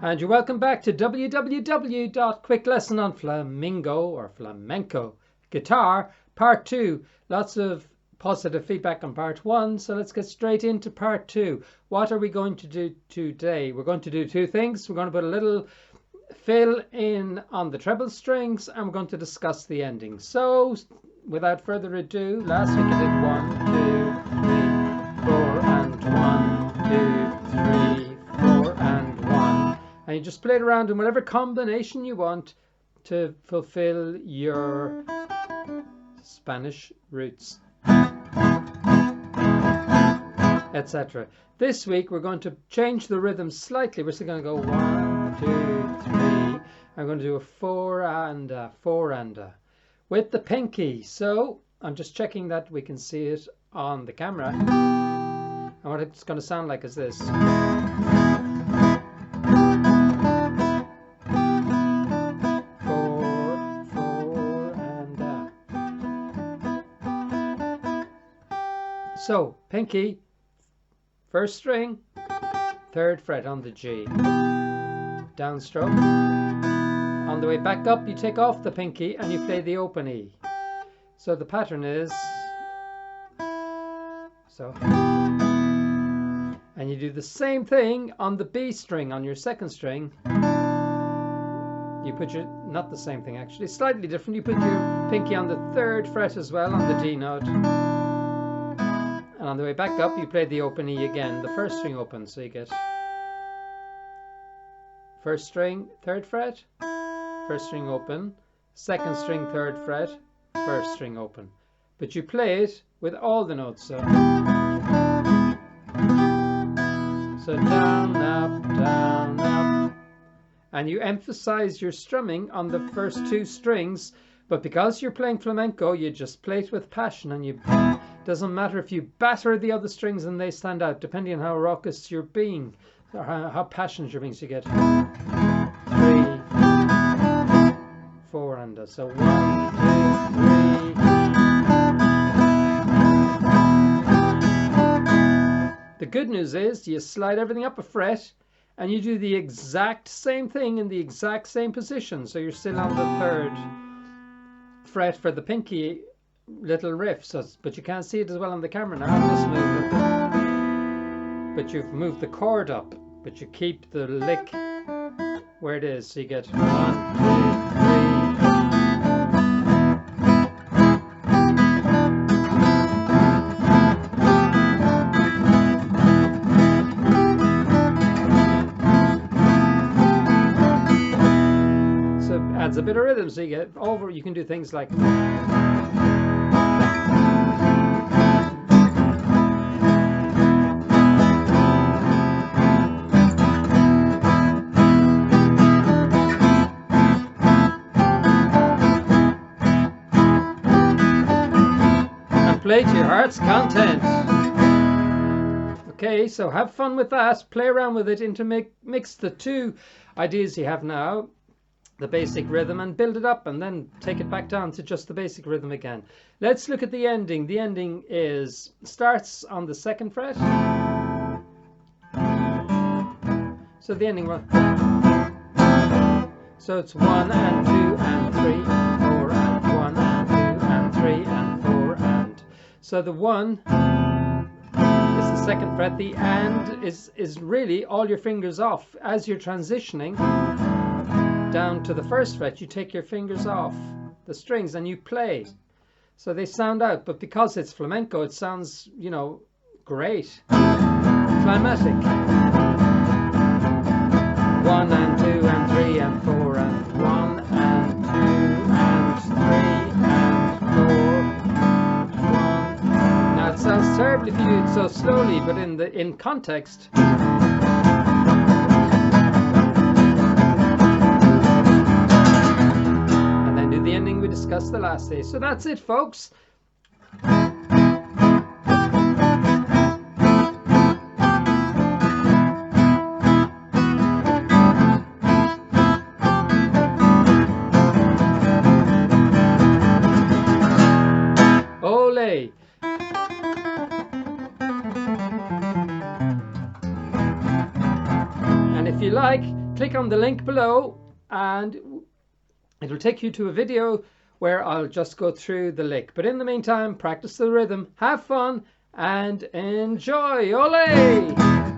And you're welcome back to www.quicklessononflamingo or flamenco guitar part 2. Lots of positive feedback on part 1, so let's get straight into part 2. What are we going to do today? We're going to do two things. We're going to put a little fill in on the treble strings, and we're going to discuss the ending. So without further ado, last week I did 1, 2, 3, 4 and 1, 2, 3, 4 and 1. And you just play it around in whatever combination you want to fulfill your Spanish roots, etc. This week we're going to change the rhythm slightly. We're still going to go 1, 2, 3. I'm going to do a 4 and a 4 and a with the pinky. So I'm just checking that we can see it on the camera. And what it's going to sound like is this. So, pinky, first string, 3rd fret on the G, downstroke. On the way back up, you take off the pinky and you play the open E. So the pattern is, so. And you do the same thing on the B string, on your 2nd string. You put your, not the same thing actually, slightly different. You put your pinky on the 3rd fret as well, on the D note. And on the way back up, you play the open E again, the 1st string open, so you get 1st string, 3rd fret, 1st string open, 2nd string, 3rd fret, 1st string open. But you play it with all the notes, so down, up, and you emphasize your strumming on the first 2 strings. But because you're playing flamenco, you just play it with passion, and you doesn't matter if you batter the other strings and they stand out, depending on how raucous you're being or how passionate you're being. So you get 3, 4 and a. So 1, 2, 3. The good news is you slide everything up a fret and you do the exact same thing in the exact same position. So you're still on the 3rd fret for the pinky little riff, so, but you can't see it as well on the camera now. I've just moved it, but you've moved the chord up, but you keep the lick where it is, so you get 1, 2, 3. So it adds a bit of rhythm, so you get over. You can do things like. Play to your heart's content. Okay, so have fun with that. Play around with it, mix the 2 ideas you have now, the basic rhythm, and build it up, and then take it back down to just the basic rhythm again. Let's look at the ending. The ending starts on the 2nd fret. So the ending one. So it's 1 and 2 and 3, 4 and 1 and 2 and 3 and 4 and. So the 1 is the 2nd fret. The and is really all your fingers off. As you're transitioning down to the 1st fret, you take your fingers off the strings and you play. So they sound out, but because it's flamenco, it sounds, you know, great. Climatic. 1 and 2 and 3 and 4 and 1 and 2 and 3 and 4 and 1. Now it sounds terrible if you do it so slowly, but in context. And then do the ending we discussed the last day. So that's it, folks. Ole! And if you like, click on the link below and it'll take you to a video where I'll just go through the lick. But in the meantime, practice the rhythm, have fun and enjoy. Ole!